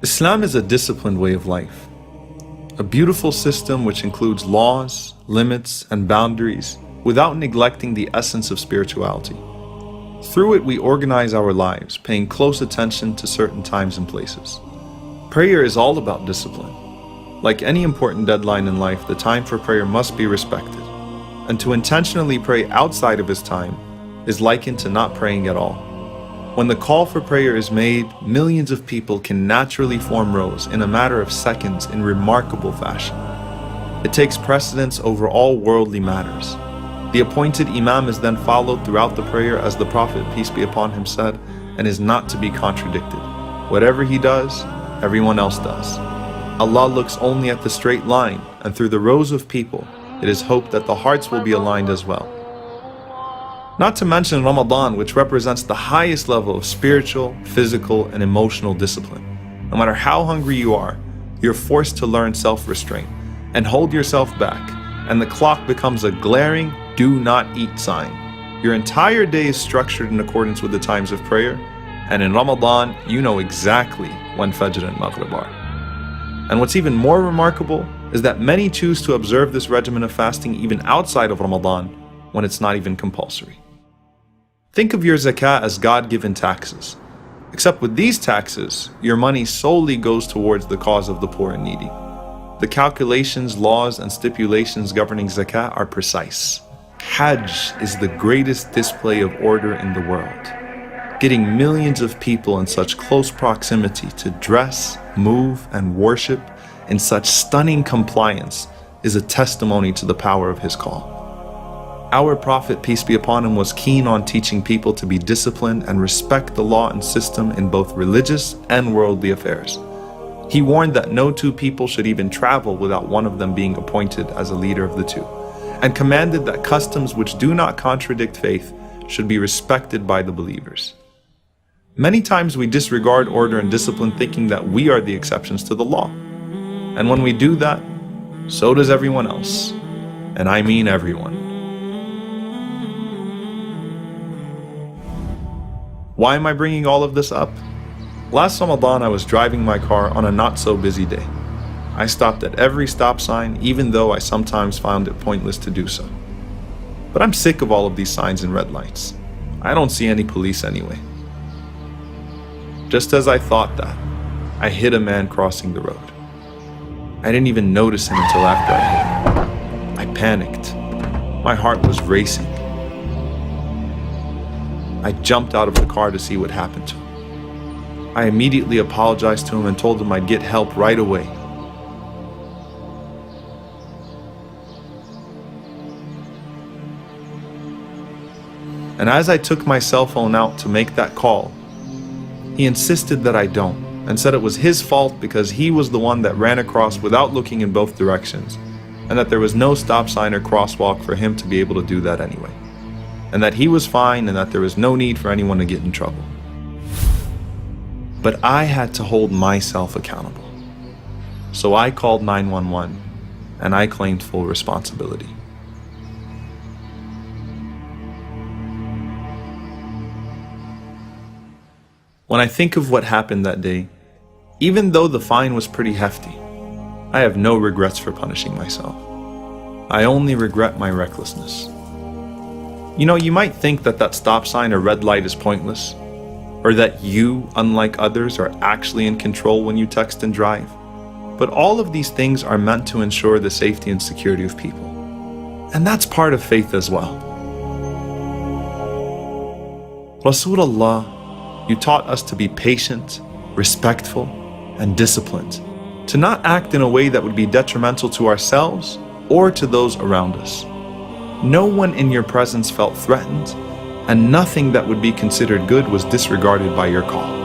Islam is a disciplined way of life, a beautiful system which includes laws, limits, and boundaries without neglecting the essence of spirituality. Through it, we organize our lives, paying close attention to certain times and places. Prayer is all about discipline. Like any important deadline in life, the time for prayer must be respected. And to intentionally pray outside of his time is likened to not praying at all. When the call for prayer is made, millions of people can naturally form rows in a matter of seconds in remarkable fashion. It takes precedence over all worldly matters. The appointed imam is then followed throughout the prayer as the Prophet, peace be upon him, said, and is not to be contradicted. Whatever he does, everyone else does. Allah looks only at the straight line, and through the rows of people, it is hoped that the hearts will be aligned as well. Not to mention Ramadan, which represents the highest level of spiritual, physical, and emotional discipline. No matter how hungry you are, you're forced to learn self-restraint and hold yourself back, and the clock becomes a glaring "do not eat" sign. Your entire day is structured in accordance with the times of prayer, and in Ramadan, you know exactly when Fajr and Maghrib are. And what's even more remarkable is that many choose to observe this regimen of fasting even outside of Ramadan when it's not even compulsory. Think of your zakah as God-given taxes. Except with these taxes, your money solely goes towards the cause of the poor and needy. The calculations, laws, and stipulations governing zakah are precise. Hajj is the greatest display of order in the world. Getting millions of people in such close proximity to dress, move, and worship in such stunning compliance is a testimony to the power of his call. Our Prophet, peace be upon him, was keen on teaching people to be disciplined and respect the law and system in both religious and worldly affairs. He warned that no two people should even travel without one of them being appointed as a leader of the two, and commanded that customs which do not contradict faith should be respected by the believers. Many times we disregard order and discipline thinking that we are the exceptions to the law. And when we do that, so does everyone else. And I mean everyone. Why am I bringing all of this up? Last Ramadan, I was driving my car on a not so busy day. I stopped at every stop sign, even though I sometimes found it pointless to do so. But I'm sick of all of these signs and red lights. I don't see any police anyway. Just as I thought that, I hit a man crossing the road. I didn't even notice him until after I hit him. I panicked. My heart was racing. I jumped out of the car to see what happened to him. I immediately apologized to him and told him I'd get help right away. And as I took my cell phone out to make that call, he insisted that I don't, and said it was his fault because he was the one that ran across without looking in both directions, and that there was no stop sign or crosswalk for him to be able to do that anyway, and that he was fine and that there was no need for anyone to get in trouble. But I had to hold myself accountable. So I called 911 and I claimed full responsibility. When I think of what happened that day, even though the fine was pretty hefty, I have no regrets for punishing myself. I only regret my recklessness. You know, you might think that that stop sign or red light is pointless, or that you, unlike others, are actually in control when you text and drive. But all of these things are meant to ensure the safety and security of people. And that's part of faith as well. Rasulullah, you taught us to be patient, respectful, and disciplined, to not act in a way that would be detrimental to ourselves or to those around us. No one in your presence felt threatened, and nothing that would be considered good was disregarded by your call.